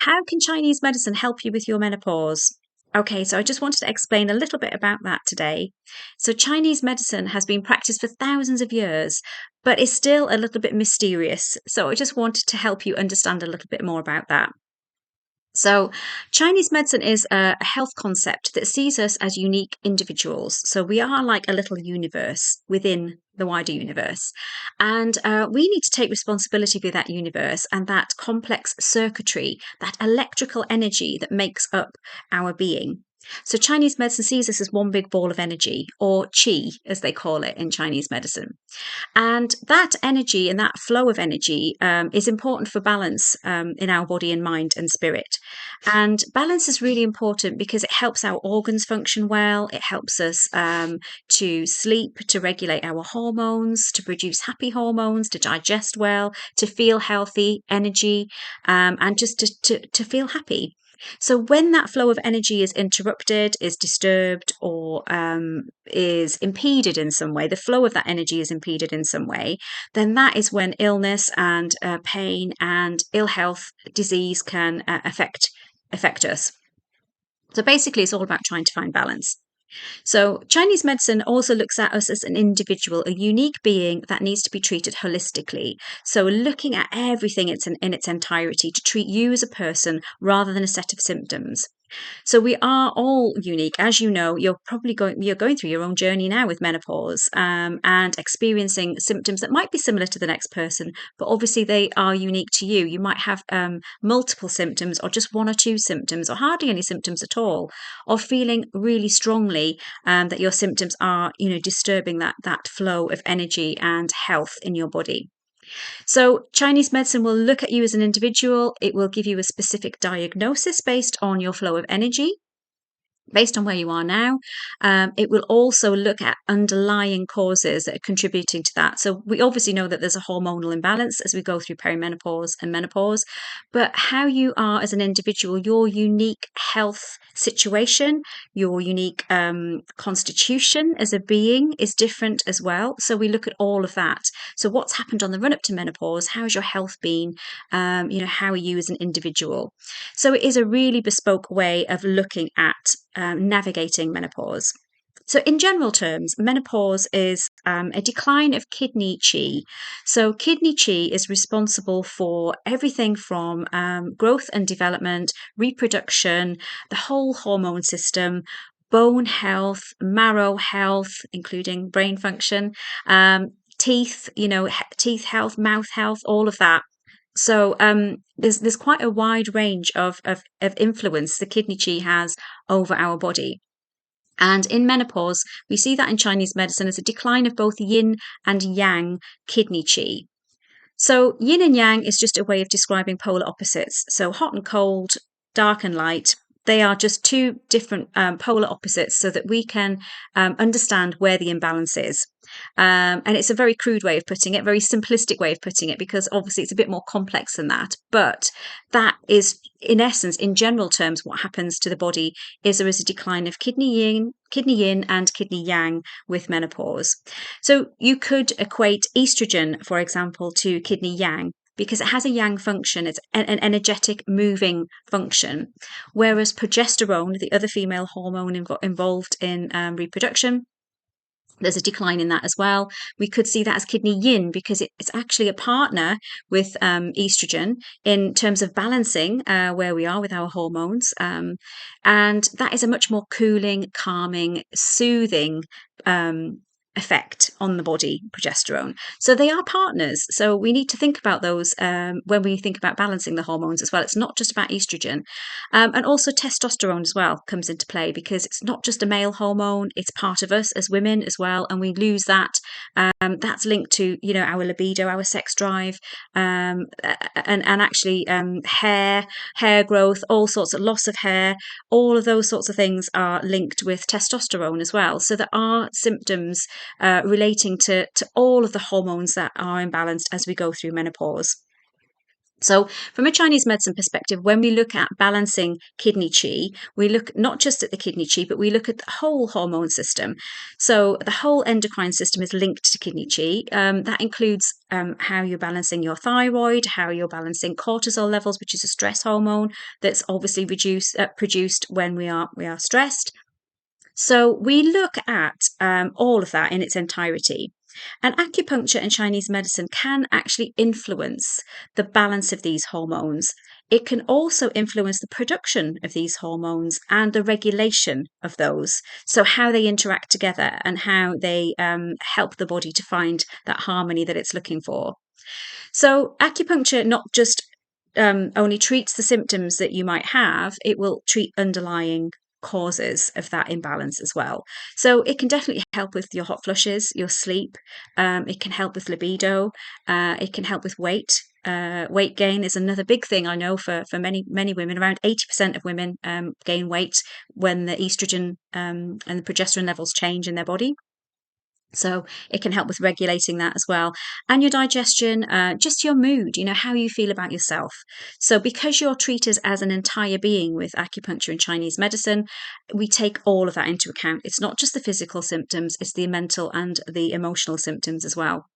How can Chinese medicine help you with your menopause? Okay, so I just wanted to explain a little bit about that today. So, Chinese medicine has been practiced for thousands of years, but is still a little bit mysterious. So, I just wanted to help you understand a little bit more about that. So, Chinese medicine is a health concept that sees us as unique individuals. So, we are like a little universe within the wider universe. And we need to take responsibility for that universe and that complex circuitry, that electrical energy that makes up our being. So, Chinese medicine sees us as one big ball of energy, or qi, as they call it in Chinese medicine. And that energy and that flow of energy is important for balance in our body and mind and spirit. And balance is really important because it helps our organs function well. It helps us to sleep, to regulate our hormones, to produce happy hormones, to digest well, to feel healthy, energy, and just to feel happy. So when that flow of energy is interrupted, is disturbed, or is impeded in some way, the flow of that energy is impeded in some way, then that is when illness and pain and ill health, disease can affect us. So basically, it's all about trying to find balance. So, Chinese medicine also looks at us as an individual, a unique being that needs to be treated holistically. So, looking at everything in its entirety to treat you as a person rather than a set of symptoms. So we are all unique, as you know. You're going through your own journey now with menopause and experiencing symptoms that might be similar to the next person, but obviously they are unique to you. You might have multiple symptoms, or just one or two symptoms, or hardly any symptoms at all, or feeling really strongly that your symptoms are, disturbing that flow of energy and health in your body. So, Chinese medicine will look at you as an individual. It will give you a specific diagnosis based on your flow of energy, based on where you are now. It will also look at underlying causes that are contributing to that. So we obviously know that there's a hormonal imbalance as we go through perimenopause and menopause, but how you are as an individual, your unique health situation, your unique constitution as a being is different as well. So we look at all of that. So what's happened on the run up to menopause? How's your health been? How are you as an individual? So it is a really bespoke way of looking at navigating menopause. So, in general terms, menopause is a decline of kidney qi. So, kidney qi is responsible for everything from growth and development, reproduction, the whole hormone system, bone health, marrow health, including brain function, teeth, teeth health, mouth health, all of that. So there's quite a wide range of influence the kidney qi has over our body. And in menopause, we see that in Chinese medicine as a decline of both yin and yang kidney qi. So yin and yang is just a way of describing polar opposites. So hot and cold, dark and light, they are just two different polar opposites so that we can understand where the imbalance is. And it's a very crude way of putting it, very simplistic way of putting it, because obviously it's a bit more complex than that. But that is, in essence, in general terms, what happens to the body is there is a decline of kidney yin and kidney yang with menopause. So you could equate estrogen, for example, to kidney yang, because it has a yang function. It's an energetic, moving function. Whereas progesterone, the other female hormone involved in reproduction, there's a decline in that as well. We could see that as kidney yin because it's actually a partner with estrogen in terms of balancing where we are with our hormones. And that is a much more cooling, calming, soothing effect on the body, progesterone. So they are partners. So we need to think about those when we think about balancing the hormones as well. It's not just about estrogen. And also testosterone as well comes into play because it's not just a male hormone, it's part of us as women as well. And we lose that. That's linked to, our libido, our sex drive, and actually hair growth, all sorts of loss of hair, all of those sorts of things are linked with testosterone as well. So there are symptoms relating to all of the hormones that are imbalanced as we go through menopause. So, from a Chinese medicine perspective, when we look at balancing kidney qi, we look not just at the kidney qi, but we look at the whole hormone system. So, the whole endocrine system is linked to kidney qi. That includes how you're balancing your thyroid, how you're balancing cortisol levels, which is a stress hormone that's obviously produced when we are stressed. So we look at all of that in its entirety. And acupuncture and Chinese medicine can actually influence the balance of these hormones. It can also influence the production of these hormones and the regulation of those. So, how they interact together and how they help the body to find that harmony that it's looking for. So, acupuncture not just only treats the symptoms that you might have, it will treat underlying causes of that imbalance as well. So, it can definitely help with your hot flushes, your sleep, it can help with libido, it can help with weight. Weight gain is another big thing I know for many women. Around 80% of women gain weight when the estrogen and the progesterone levels change in their body. So it can help with regulating that as well. And your digestion, just your mood, how you feel about yourself. So because you're treated as an entire being with acupuncture and Chinese medicine, we take all of that into account. It's not just the physical symptoms, it's the mental and the emotional symptoms as well.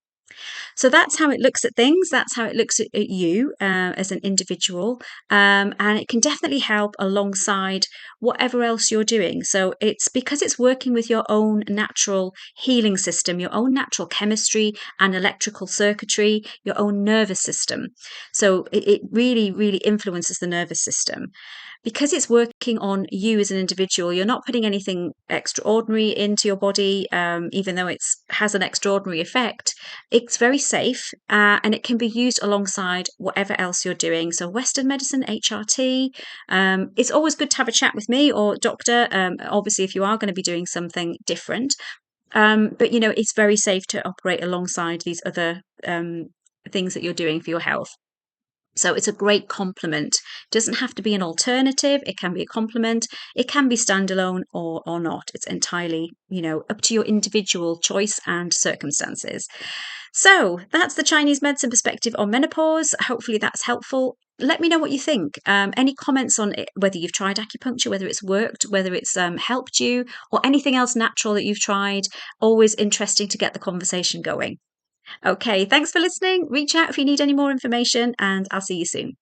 So that's how it looks at things. That's how it looks at you as an individual. And it can definitely help alongside whatever else you're doing. So it's because it's working with your own natural healing system, your own natural chemistry and electrical circuitry, your own nervous system. So it really, really influences the nervous system because it's working on you as an individual. You're not putting anything extraordinary into your body, even though it has an extraordinary effect. It's very safe and it can be used alongside whatever else you're doing. So, Western medicine, HRT. It's always good to have a chat with me or doctor, obviously, if you are going to be doing something different. But, it's very safe to operate alongside these other things that you're doing for your health. So it's a great complement. It doesn't have to be an alternative. It can be a complement. It can be standalone or not. It's entirely, up to your individual choice and circumstances. So that's the Chinese medicine perspective on menopause. Hopefully that's helpful. Let me know what you think. Any comments on it, whether you've tried acupuncture, whether it's worked, whether it's helped you, or anything else natural that you've tried. Always interesting to get the conversation going. Okay, thanks for listening. Reach out if you need any more information, and I'll see you soon.